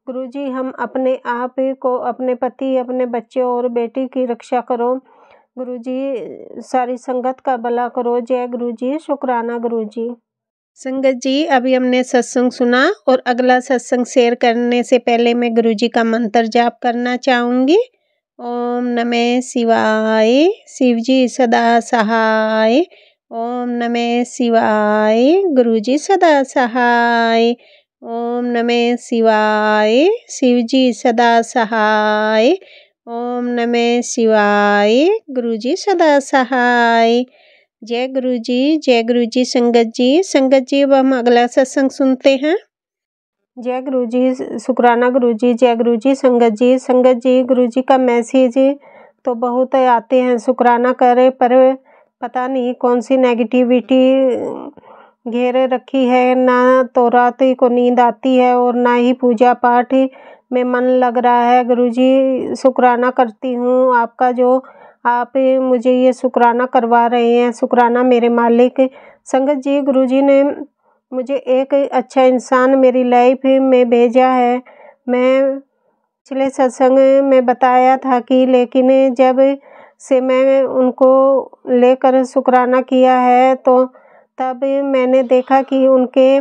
गुरु जी। हम अपने आप को, अपने पति, अपने बच्चे और बेटी की रक्षा करो गुरु जी। सारी संगत का भला करो। जय गुरु जी। शुक्राना गुरु जी। संगत जी, अभी हमने सत्संग सुना और अगला सत्संग शेयर करने से पहले मैं गुरु जी का मंत्र जाप करना चाहूँगी। ओम नमः शिवाय। शिव जी सदा सहाय। ओम नमः शिवाय। गुरु जी सदा सहाय। ओम नमः शिवाय। शिव जी सदा सहाय। ओम नमः शिवाय। गुरु जी सदा सहाय। जय गुरु जी। जय गुरु जी। संगत जी, अब हम अगला सत्संग सुनते हैं। जय गुरु जी। शुक्राना गुरु जी। जय गुरु जी। संगत जी, गुरु जी का मैसेज तो बहुत आते हैं, शुक्राना करे, पर पता नहीं कौन सी नेगेटिविटी घेरे रखी है। ना तो रात को नींद आती है और ना ही पूजा पाठ में मन लग रहा है गुरु जी। शुक्राना करती हूँ आपका, जो आप मुझे ये शुक्राना करवा रहे हैं। शुक्राना मेरे मालिक। संगत जी, गुरु जी ने मुझे एक अच्छा इंसान मेरी लाइफ में भेजा है। मैं पिछले सत्संग में बताया था कि, लेकिन जब से मैं उनको लेकर शुक्राना किया है तो तब मैंने देखा कि उनके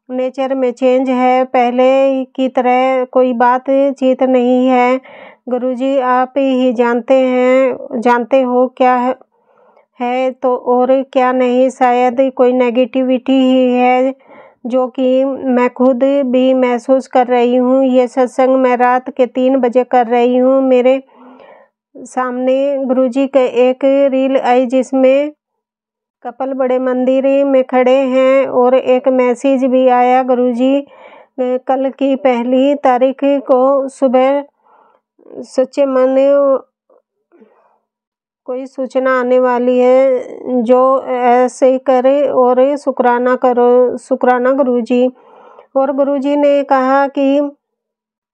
नेचर में चेंज है, पहले की तरह कोई बातचीत नहीं है। गुरुजी, आप ही जानते हो क्या है तो और क्या नहीं, शायद कोई नेगेटिविटी ही है जो कि मैं खुद भी महसूस कर रही हूँ। ये सत्संग मैं रात के 3 बजे कर रही हूँ। मेरे सामने गुरुजी के एक रील आई जिसमें कपल बड़े मंदिर में खड़े हैं और एक मैसेज भी आया गुरुजी, कल की 1 तारीख को सुबह सच्चे मन कोई सूचना आने वाली है, जो ऐसे करे और शुक्राना करो, शुक्राना गुरुजी। और गुरुजी ने कहा कि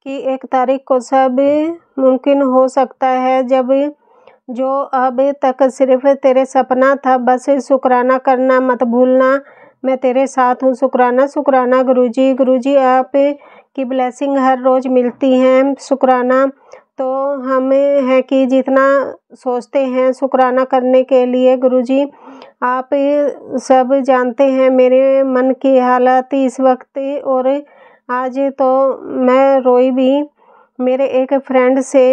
1 तारीख को सब मुमकिन हो सकता है, जब जो अब तक सिर्फ तेरे सपना था, बस शुक्राना करना मत भूलना, मैं तेरे साथ हूँ। शुक्राना शुक्राना गुरुजी। गुरुजी आप की ब्लेसिंग हर रोज़ मिलती हैं। शुक्राना तो हम है कि जितना सोचते हैं शुक्राना करने के लिए गुरुजी, आप सब जानते हैं मेरे मन की हालत इस वक्त। और आज तो मैं रोई भी। मेरे एक फ्रेंड से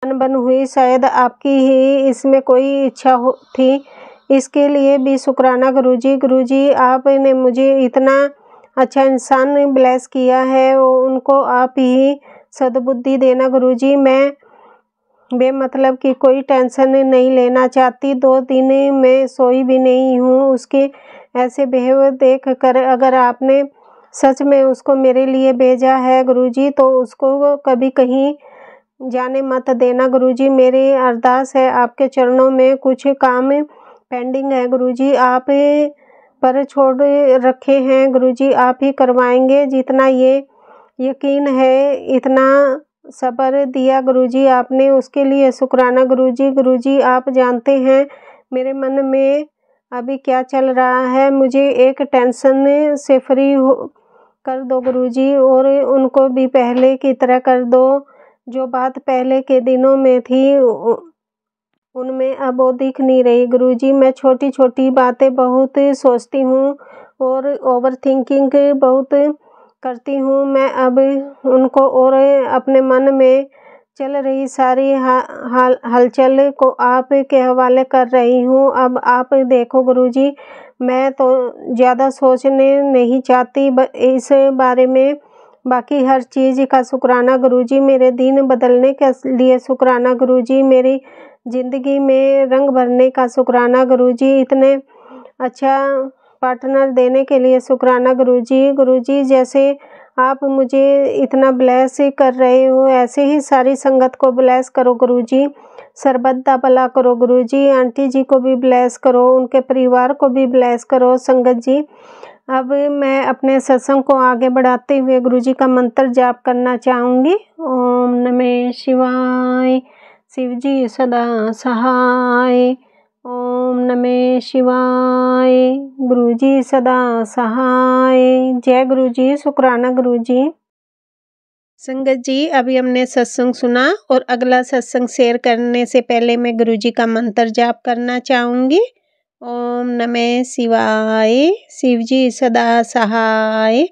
अनबन हुई, शायद आपकी ही इसमें कोई इच्छा थी, इसके लिए भी शुक्राना गुरुजी। गुरुजी आपने मुझे इतना अच्छा इंसान ब्लेस किया है, उनको आप ही सद्बुद्धि देना गुरुजी। मैं बेमतलब की कोई टेंशन नहीं लेना चाहती, 2 दिन में सोई भी नहीं हूँ। उसके ऐसे बिहेव देख कर अगर आपने सच में उसको मेरे लिए भेजा है गुरुजी, तो उसको कभी कहीं जाने मत देना गुरुजी। मेरी अरदास है आपके चरणों में, कुछ काम पेंडिंग है गुरुजी, आप पर छोड़ रखे हैं गुरुजी, आप ही करवाएंगे। जितना ये यकीन है, इतना सब्र दिया गुरुजी आपने, उसके लिए शुक्राना गुरुजी। गुरुजी आप जानते हैं मेरे मन में अभी क्या चल रहा है, मुझे एक टेंशन से फ्री कर दो गुरुजी, और उनको भी पहले की तरह कर दो। जो बात पहले के दिनों में थी उनमें अब वो दिख नहीं रही गुरुजी। मैं छोटी छोटी बातें बहुत सोचती हूँ और ओवर थिंकिंग बहुत करती हूँ। मैं अब उनको और अपने मन में चल रही सारी हलचल को आप के हवाले कर रही हूँ। अब आप देखो गुरुजी, मैं तो ज़्यादा सोचने नहीं चाहती इस बारे में, बाकी हर चीज़ का शुक्राना गुरुजी। मेरे दिन बदलने के लिए शुक्राना गुरुजी, मेरी ज़िंदगी में रंग भरने का शुक्राना गुरुजी, इतने अच्छा पार्टनर देने के लिए शुक्राना गुरुजी। गुरुजी जैसे आप मुझे इतना ब्लेस कर रहे हो, ऐसे ही सारी संगत को ब्लेस करो गुरुजी, सर्बदा भला करो गुरुजी। आंटी जी को भी ब्लेस करो, उनके परिवार को भी ब्लेस करो संगत जी। अब मैं अपने सत्संग को आगे बढ़ाते हुए गुरुजी का मंत्र जाप करना चाहूँगी। ओम नमः शिवाय, शिवजी सदा सहाय। ओम नमः शिवाय, गुरुजी सदा सहाय। जय गुरुजी, शुक्राना गुरुजी। संगत जी, अभी हमने सत्संग सुना और अगला सत्संग शेयर करने से पहले मैं गुरुजी का मंत्र जाप करना चाहूँगी। ओम नमः शिवाय, शिवजी सदा सहाय।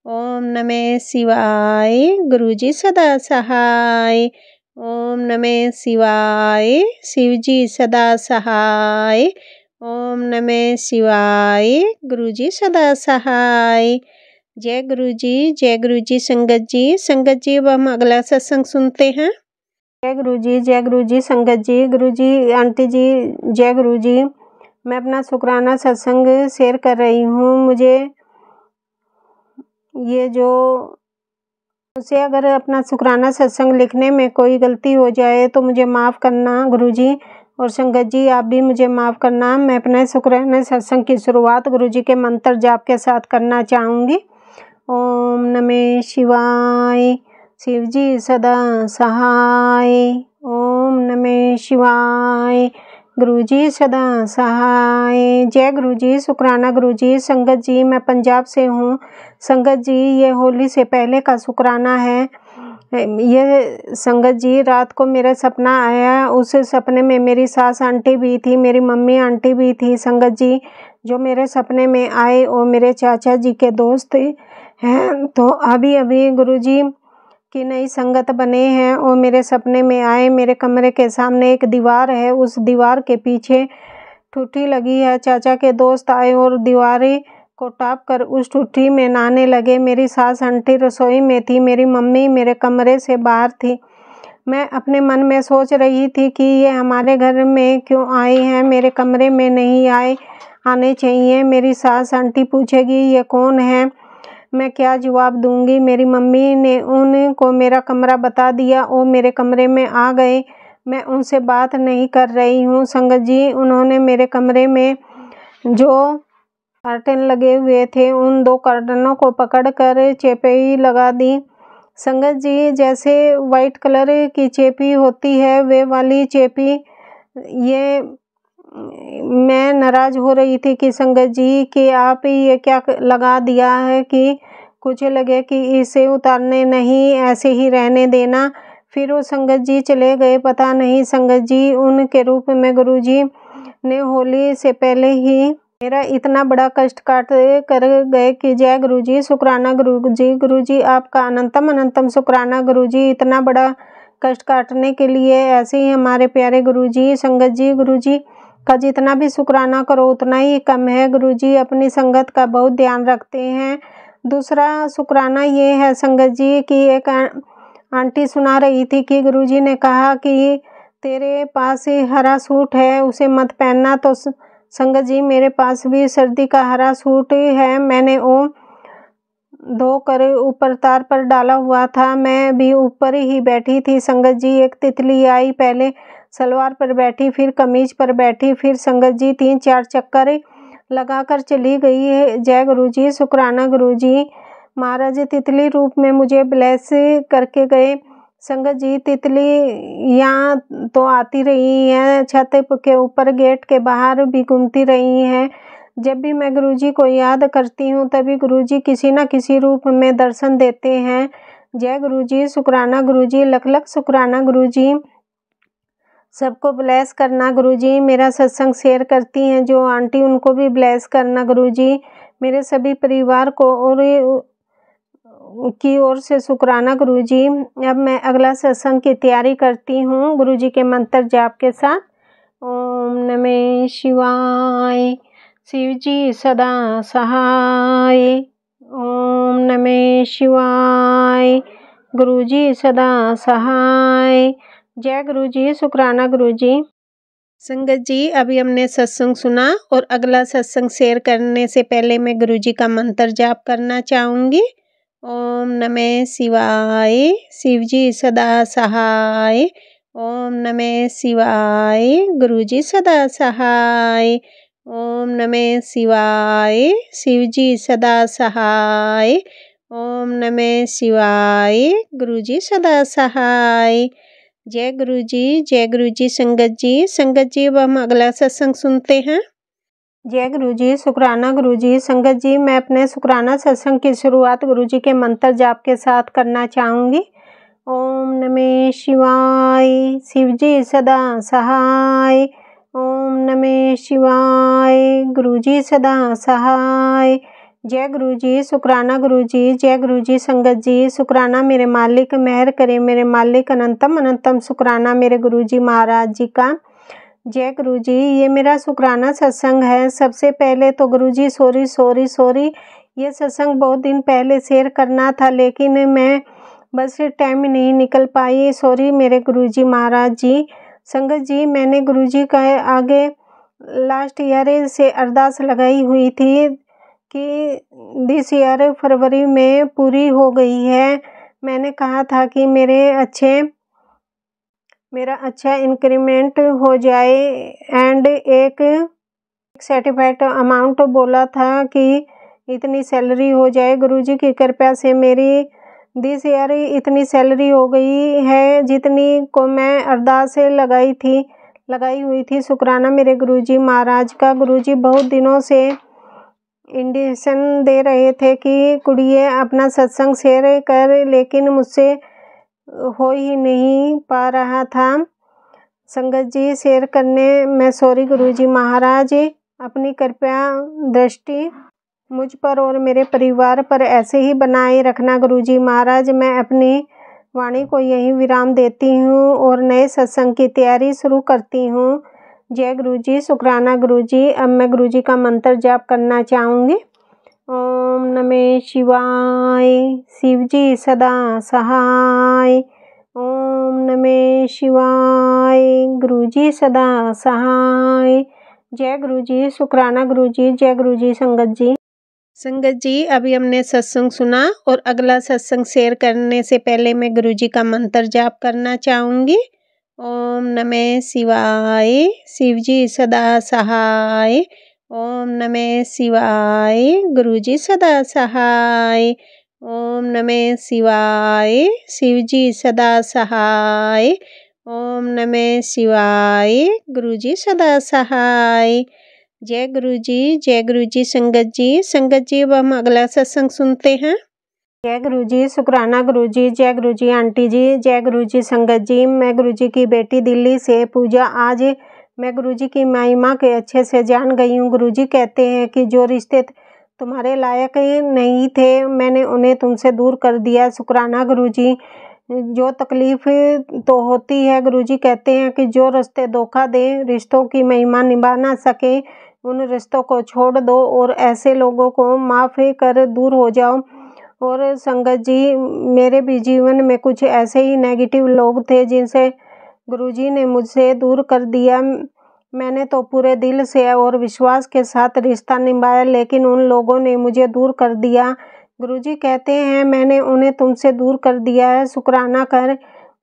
ओम नमः शिवाय, गुरुजी सदा सहाय। ओम नमः शिवाय, शिवजी सदा सहाय। ओम नमः शिवाय, गुरुजी सदा सहाय। जय गुरुजी, जय गुरुजी। संगत जी, संगत जी अब हम अगला सत्संग सुनते हैं। जय गुरुजी, जय गुरुजी। संगत जी, गुरुजी आंटी जी, जय गुरुजी। मैं अपना शुक्राना सत्संग शेयर कर रही हूँ। मुझे ये जो मुझसे अगर अपना शुक्राना सत्संग लिखने में कोई गलती हो जाए तो मुझे माफ़ करना गुरुजी, और संगत जी आप भी मुझे माफ़ करना। मैं अपने शुक्राना सत्संग की शुरुआत गुरुजी के मंत्र जाप के साथ करना चाहूँगी। ओम नमः शिवाय, शिवजी सदा सहाय। ओम नमः शिवाय, गुरुजी सदा सहाय। जय गुरुजी, शुक्राना गुरुजी। संगत जी, मैं पंजाब से हूँ। संगत जी, ये होली से पहले का शुक्राना है। ये संगत जी, रात को मेरा सपना आया, उस सपने में मेरी सास आंटी भी थी, मेरी मम्मी आंटी भी थी। संगत जी, जो मेरे सपने में आए वो मेरे चाचा जी के दोस्त हैं। तो अभी अभी गुरुजी की नई संगत बने हैं और मेरे सपने में आए। मेरे कमरे के सामने एक दीवार है, उस दीवार के पीछे ठुठी लगी है। चाचा के दोस्त आए और दीवारें को टाप कर उस ठुठी में नहाने लगे। मेरी सास आंटी रसोई में थी, मेरी मम्मी मेरे कमरे से बाहर थी। मैं अपने मन में सोच रही थी कि ये हमारे घर में क्यों आए हैं, मेरे कमरे में नहीं आए। आने चाहिए। मेरी सास आंटी पूछेगी ये कौन है, मैं क्या जवाब दूंगी। मेरी मम्मी ने उनको मेरा कमरा बता दिया, वो मेरे कमरे में आ गए। मैं उनसे बात नहीं कर रही हूँ संगत जी। उन्होंने मेरे कमरे में जो कर्टन लगे हुए थे उन 2 कर्टनों को पकड़कर चेपी लगा दी संगत जी। जैसे वाइट कलर की चेपी होती है वे वाली चेपी। ये मैं नाराज हो रही थी कि संगत जी कि आप ये क्या लगा दिया है कि कुछ लगे कि इसे उतारने नहीं, ऐसे ही रहने देना। फिर वो संगत जी चले गए। पता नहीं संगत जी उनके रूप में गुरुजी ने होली से पहले ही मेरा इतना बड़ा कष्ट काट कर गए कि जय गुरुजी, शुक्राना गुरुजी। गुरुजी आपका अनंतम अनंतम शुक्राना गुरुजी, इतना बड़ा कष्ट काटने के लिए। ऐसे ही हमारे प्यारे गुरुजी संगत जी, गुरुजी का जितना भी शुक्राना करो उतना ही कम है। गुरुजी अपनी संगत का बहुत ध्यान रखते हैं। दूसरा शुक्राना ये है संगत जी कि एक आंटी सुना रही थी कि गुरुजी ने कहा कि तेरे पास हरा सूट है उसे मत पहनना। तो संगत जी मेरे पास भी सर्दी का हरा सूट है, मैंने वो धोकर ऊपर तार पर डाला हुआ था। मैं भी ऊपर ही बैठी थी संगत जी। एक तितली आई, पहले सलवार पर बैठी, फिर कमीज पर बैठी, फिर संगत जी 3-4 चक्कर लगाकर चली गई है। जय गुरुजी, शुक्राना गुरुजी। महाराज तितली रूप में मुझे ब्लेस करके गए संगत जी। तितली यहाँ तो आती रही है, छत के ऊपर गेट के बाहर भी घूमती रही हैं। जब भी मैं गुरुजी को याद करती हूँ तभी गुरुजी किसी न किसी रूप में दर्शन देते हैं। जय गुरुजी, शुक्राना गुरुजी, लख लख शुक्राना गुरुजी। सबको ब्लेस करना गुरुजी। मेरा सत्संग शेयर करती हैं जो आंटी उनको भी ब्लेस करना गुरुजी। मेरे सभी परिवार को और की ओर से शुक्राना गुरुजी। अब मैं अगला सत्संग की तैयारी करती हूँ गुरुजी के मंत्र जाप के साथ। ओम नमः शिवाय, शिव जी सदा सहाय। ओम नमः शिवाय, गुरुजी सदा सहाय। जय गुरुजी, शुक्राना गुरुजी। संगत जी अभी हमने सत्संग सुना और अगला सत्संग शेयर करने से पहले मैं गुरुजी का मंत्र जाप करना चाहूँगी। ओम नमः शिवाय, शिव जी सदा सहाय। ओम नमः शिवाय, गुरुजी सदा सहाय। ओम नमः शिवाय, शिव जी सदा सहाय। ओम नमः शिवाय, गुरुजी सदा सहाय। जय गुरुजी, जय गुरुजी। संगत जी, संगत जी अब हम अगला सत्संग सुनते हैं। जय गुरुजी, शुक्राना गुरुजी। संगत जी मैं अपने शुक्राना सत्संग की शुरुआत गुरुजी के मंत्र जाप के साथ करना चाहूँगी। ओम नमः शिवाय, शिव जी सदा सहाय। ओम नमः शिवाय, गुरुजी सदा सहाय। जय गुरुजी, शुक्राना गुरुजी। जय गुरुजी। संगत जी शुक्राना मेरे मालिक, मेहर करे मेरे मालिक। अनंतम अनंतम शुक्राना मेरे गुरुजी महाराज जी का। जय गुरुजी। ये मेरा शुक्राना सत्संग है। सबसे पहले तो गुरुजी सॉरी, ये सत्संग बहुत दिन पहले शेयर करना था लेकिन मैं बस टाइम नहीं निकल पाई। सॉरी मेरे गुरुजी महाराज जी। संगत जी मैंने गुरुजी का आगे लास्ट ईयर से अरदास लगाई हुई थी कि दिस ईयर फरवरी में पूरी हो गई है। मैंने कहा था कि मेरा अच्छा इंक्रीमेंट हो जाए एंड एक सर्टिफाइड अमाउंट बोला था कि इतनी सैलरी हो जाए। गुरुजी की कृपा से मेरी दिस ईयर इतनी सैलरी हो गई है जितनी को मैं अरदास लगाई हुई थी। शुक्राना मेरे गुरुजी महाराज का। गुरुजी बहुत दिनों से इंडिकेशन दे रहे थे कि कुड़िए अपना सत्संग शेयर कर, लेकिन मुझसे हो ही नहीं पा रहा था संगत जी शेयर करने में। सॉरी गुरुजी महाराज। अपनी कृपया दृष्टि मुझ पर और मेरे परिवार पर ऐसे ही बनाए रखना गुरुजी महाराज। मैं अपनी वाणी को यहीं विराम देती हूँ और नए सत्संग की तैयारी शुरू करती हूँ। जय गुरुजी, शुक्राना गुरुजी। अब मैं गुरुजी का मंत्र जाप करना चाहूँगी। ओम नमः शिवाय, शिव जी सदा सहाय। ओम नमः शिवाय, गुरुजी सदा सहाय। जय गुरु जी, शुक्राना गुरु जी, जय गुरु जी संगत जी। संगत जी, अभी हमने सत्संग सुना और अगला सत्संग शेयर करने से पहले मैं गुरु जी का मंत्र जाप करना चाहूँगी। ओम नमः शिवाय, शिव जी सदा सहाय। ओम नमः शिवाय, गुरु जी सदा सहाय। ओम नमः शिवाय, शिव जी सदा सहाय। ओम नमः शिवाय, गुरु जी सदा सहाय। जय गुरु जी संगत जी। संगत जी, अब हम अगला सत्संग सुनते हैं। जय गुरु जी, शुक्राना गुरु जी, जय गुरु जी आंटी जी, जय गुरु जी संगत जी। मैं गुरु जी की बेटी दिल्ली से पूजा। आज मैं गुरु जी की महिमा के अच्छे से जान गई हूँ। गुरु जी कहते हैं कि जो रिश्ते तुम्हारे लायक नहीं थे, मैंने उन्हें तुमसे दूर कर दिया। शुक्राना गुरु जी। जो तकलीफ तो होती है, गुरु जी कहते हैं कि जो रिश्ते धोखा दे, रिश्तों की महिमा निभा ना सके, उन रिश्तों को छोड़ दो और ऐसे लोगों को माफ़ कर दूर हो जाओ। और संगत जी, मेरे भी जीवन में कुछ ऐसे ही नेगेटिव लोग थे जिनसे गुरुजी ने मुझसे दूर कर दिया। मैंने तो पूरे दिल से और विश्वास के साथ रिश्ता निभाया, लेकिन उन लोगों ने मुझे दूर कर दिया। गुरुजी कहते हैं मैंने उन्हें तुमसे दूर कर दिया है। शुक्राना कर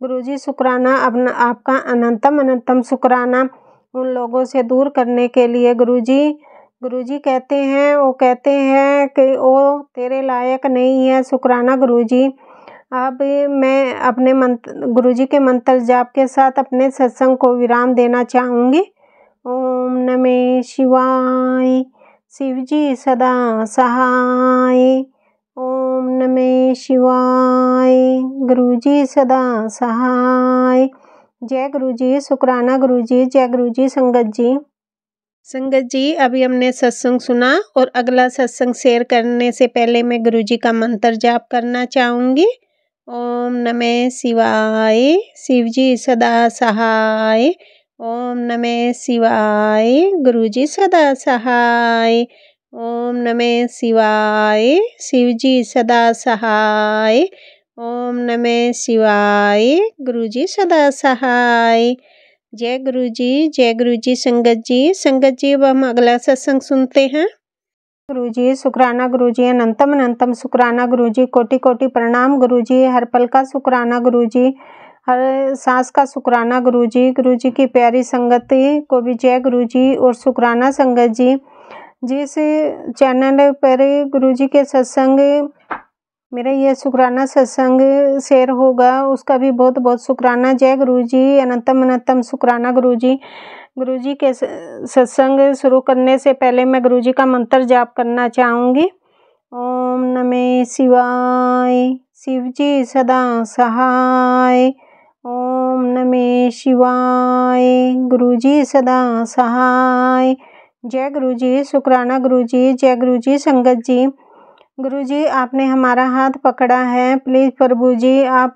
गुरुजी, शुक्राना। अपना आपका अनंतम अनंतम शुक्राना उन लोगों से दूर करने के लिए। गुरुजी कहते हैं, वो कहते हैं कि वो तेरे लायक नहीं है। शुक्राना गुरुजी। अब मैं अपने गुरुजी के मंत्र जाप के साथ अपने सत्संग को विराम देना चाहूँगी। ओम नमः शिवाय, शिव जी सदा सहाय। ओम नमः शिवाय, गुरुजी सदा सहाय। जय गुरुजी, शुक्राना गुरुजी, जय गुरुजी संगत जी। संगत जी, अभी हमने सत्संग सुना और अगला सत्संग शेयर करने से पहले मैं गुरु जी का मंत्र जाप करना चाहूँगी। ओम नमः शिवाय, शिव जी सदा सहाय। ओम नमः शिवाय, गुरु जी सदा सहाय। ओम नमः शिवाय, शिव जी सदा सहाय। ओम नमः शिवाय, गुरु जी सदा सहाय। जय गुरु जी संगत जी। संगत जी, अब हम अगला सत्संग सुनते हैं। गुरु जी, शुक्राना गुरु जी, अनंतम अनंतम शुक्राना गुरु जी, कोटि कोटि प्रणाम गुरु जी, हर पल का शुक्राना गुरु जी, हर सांस का शुक्राना गुरु जी की प्यारी संगत को भी जय गुरु जी और शुक्राना संगत जी। जिस चैनल पर गुरु जी के सत्संग, मेरा ये शुक्राना सत्संग शेयर होगा, उसका भी बहुत बहुत शुक्राना। जय गुरु जी, अनंतम अनंतम शुक्राना गुरु जी। गुरु जी के सत्संग शुरू करने से पहले मैं गुरु जी का मंत्र जाप करना चाहूँगी। ओम नमः शिवाय, शिव जी सदा सहाय। ओम नमः शिवाय, गुरु जी सदा सहाय। जय गुरु जी, शुक्राना गुरु जी, जय गुरु जी संगत जी। गुरु जी, आपने हमारा हाथ पकड़ा है, प्लीज़ प्रभु जी आप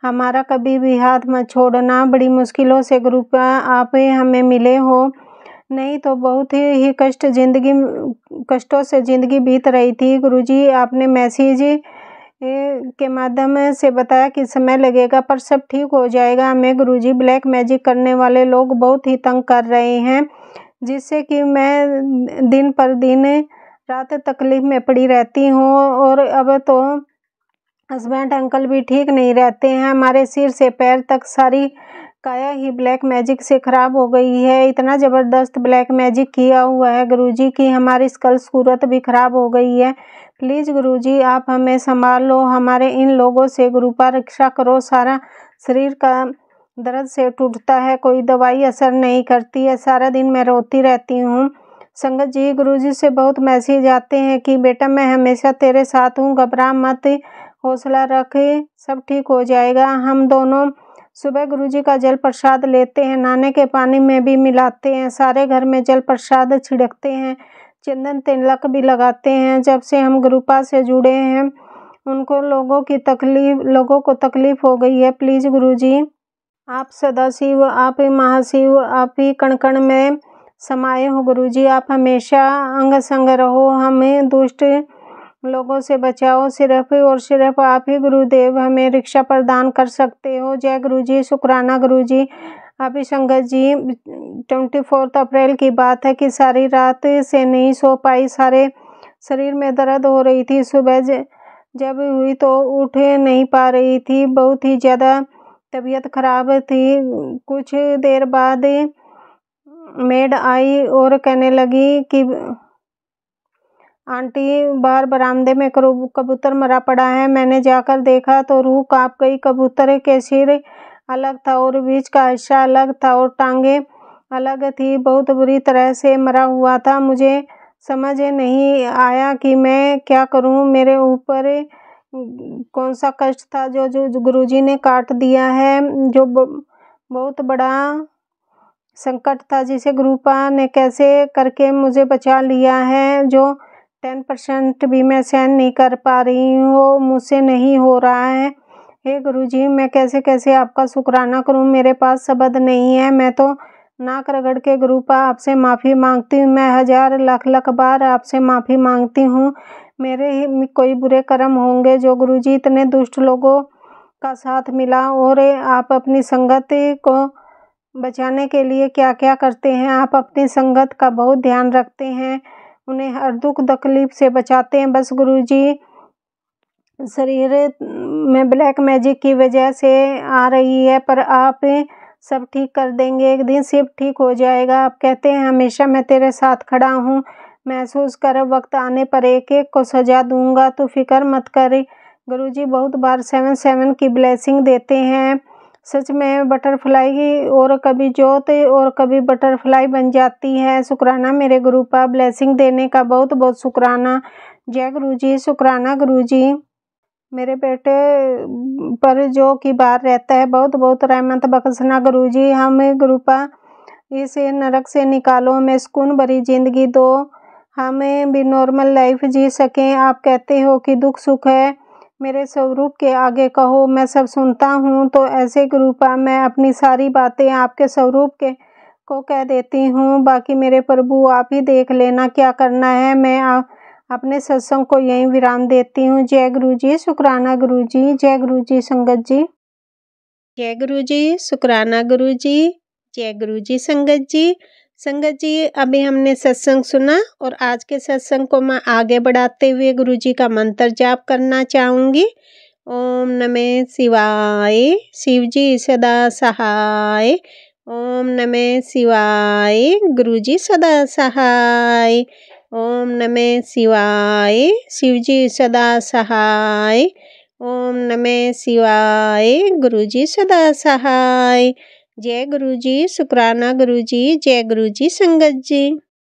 हमारा कभी भी हाथ मत छोड़ना। बड़ी मुश्किलों से गुरु आप हमें मिले हो, नहीं तो बहुत ही कष्टों से ज़िंदगी बीत रही थी। गुरु जी, आपने मैसेज के माध्यम से बताया कि समय लगेगा पर सब ठीक हो जाएगा। हमें गुरु जी ब्लैक मैजिक करने वाले लोग बहुत ही तंग कर रहे हैं, जिससे कि मैं दिन पर दिन रात तकलीफ में पड़ी रहती हूँ। और अब तो हस्बैंड अंकल भी ठीक नहीं रहते हैं। हमारे सिर से पैर तक सारी काया ही ब्लैक मैजिक से ख़राब हो गई है। इतना ज़बरदस्त ब्लैक मैजिक किया हुआ है गुरुजी की हमारी स्कल सूरत भी ख़राब हो गई है। प्लीज़ गुरुजी आप हमें संभाल लो, हमारे इन लोगों से गुरुपा रक्षा करो। सारा शरीर का दर्द से टूटता है, कोई दवाई असर नहीं करती है, सारा दिन मैं रोती रहती हूँ। संगत जी, गुरुजी से बहुत मैसेज आते हैं कि बेटा मैं हमेशा तेरे साथ हूँ, घबरा मत, हौसला रख, सब ठीक हो जाएगा। हम दोनों सुबह गुरुजी का जल प्रसाद लेते हैं, नहाने के पानी में भी मिलाते हैं, सारे घर में जल प्रसाद छिड़कते हैं, चंदन तिलक भी लगाते हैं। जब से हम गुरुपा से जुड़े हैं उनको लोगों को तकलीफ हो गई है। प्लीज़ गुरुजी आप सदाशिव, आप महाशिव, आप ही कण कण में समाये हो। गुरुजी आप हमेशा अंग संग रहो, हमें दुष्ट लोगों से बचाओ। सिर्फ और सिर्फ आप ही गुरुदेव हमें रक्षा प्रदान कर सकते हो। जय गुरुजी, शुक्राना गुरुजी, अभी संगत जी 24 अप्रैल की बात है कि सारी रात से नहीं सो पाई, सारे शरीर में दर्द हो रही थी। सुबह जब हुई तो उठ नहीं पा रही थी, बहुत ही ज़्यादा तबीयत खराब थी। कुछ देर बाद मेड आई और कहने लगी कि आंटी बाहर बरामदे में कबूतर मरा पड़ा है। मैंने जाकर देखा तो रूह कांप गई। कबूतर के सिर अलग था और बीच का हिस्सा अलग था और टांगे अलग थी, बहुत बुरी तरह से मरा हुआ था। मुझे समझ नहीं आया कि मैं क्या करूं। मेरे ऊपर कौन सा कष्ट था जो गुरुजी ने काट दिया है, जो बहुत बड़ा संकट था जिसे गुरुपा ने कैसे करके मुझे बचा लिया है। जो 10% भी मैं सहन नहीं कर पा रही हूँ, मुझसे नहीं हो रहा है। हे गुरुजी, मैं कैसे कैसे आपका शुक्राना करूं, मेरे पास शब्द नहीं है। मैं तो नाक रगड़ के गुरुपा आपसे माफ़ी मांगती हूँ। मैं 1000 लाख बार आपसे माफ़ी मांगती हूँ। मेरे ही कोई बुरे कर्म होंगे जो गुरुजी इतने दुष्ट लोगों का साथ मिला। और आप अपनी संगत को बचाने के लिए क्या क्या करते हैं। आप अपनी संगत का बहुत ध्यान रखते हैं, उन्हें हर दुख तकलीफ से बचाते हैं। बस गुरुजी शरीर में ब्लैक मैजिक की वजह से आ रही है, पर आप सब ठीक कर देंगे। एक दिन सब ठीक हो जाएगा। आप कहते हैं हमेशा मैं तेरे साथ खड़ा हूँ, महसूस कर, वक्त आने पर एक एक को सजा दूंगा, तू फिक्र मत कर। गुरुजी बहुत बार 7 की ब्लेसिंग देते हैं। सच में बटरफ्लाई और कभी जोत और कभी बटरफ्लाई बन जाती है। शुक्राना मेरे गुरुपा, ब्लेसिंग देने का बहुत बहुत शुक्राना। जय गुरुजी। शुक्राना गुरुजी। मेरे बेटे पर जो कि बाहर रहता है, बहुत बहुत रहमत बख्शना गुरुजी। हमें गुरुपा इस नरक से निकालो, हमें सुकून भरी जिंदगी दो, हमें भी नॉर्मल लाइफ जी सकें। आप कहते हो कि दुख सुख है, मेरे स्वरूप के आगे कहो, मैं सब सुनता हूँ। तो ऐसे गुरुपा मैं अपनी सारी बातें आपके स्वरूप के को कह देती हूँ। बाकी मेरे प्रभु आप ही देख लेना क्या करना है। मैं अपने सत्संग को यहीं विराम देती हूँ। जय गुरुजी। शुक्राना गुरुजी। जय गुरुजी संगत जी। जय गुरुजी। शुक्राना गुरुजी। जय गुरुजी संगत जी। संगत जी, अभी हमने सत्संग सुना और आज के सत्संग को मैं आगे बढ़ाते हुए गुरुजी का मंत्र जाप करना चाहूँगी। ओम नमः शिवाय, शिवजी सदा सहाय। ओम नमः शिवाय, गुरुजी सदा सहाय। ओम नमः शिवाय, शिवजी सदा सहाय। ओम नमः शिवाय, गुरुजी सदा सहाय। जय गुरुजी। शुक्राना गुरुजी। जय गुरुजी संगत जी।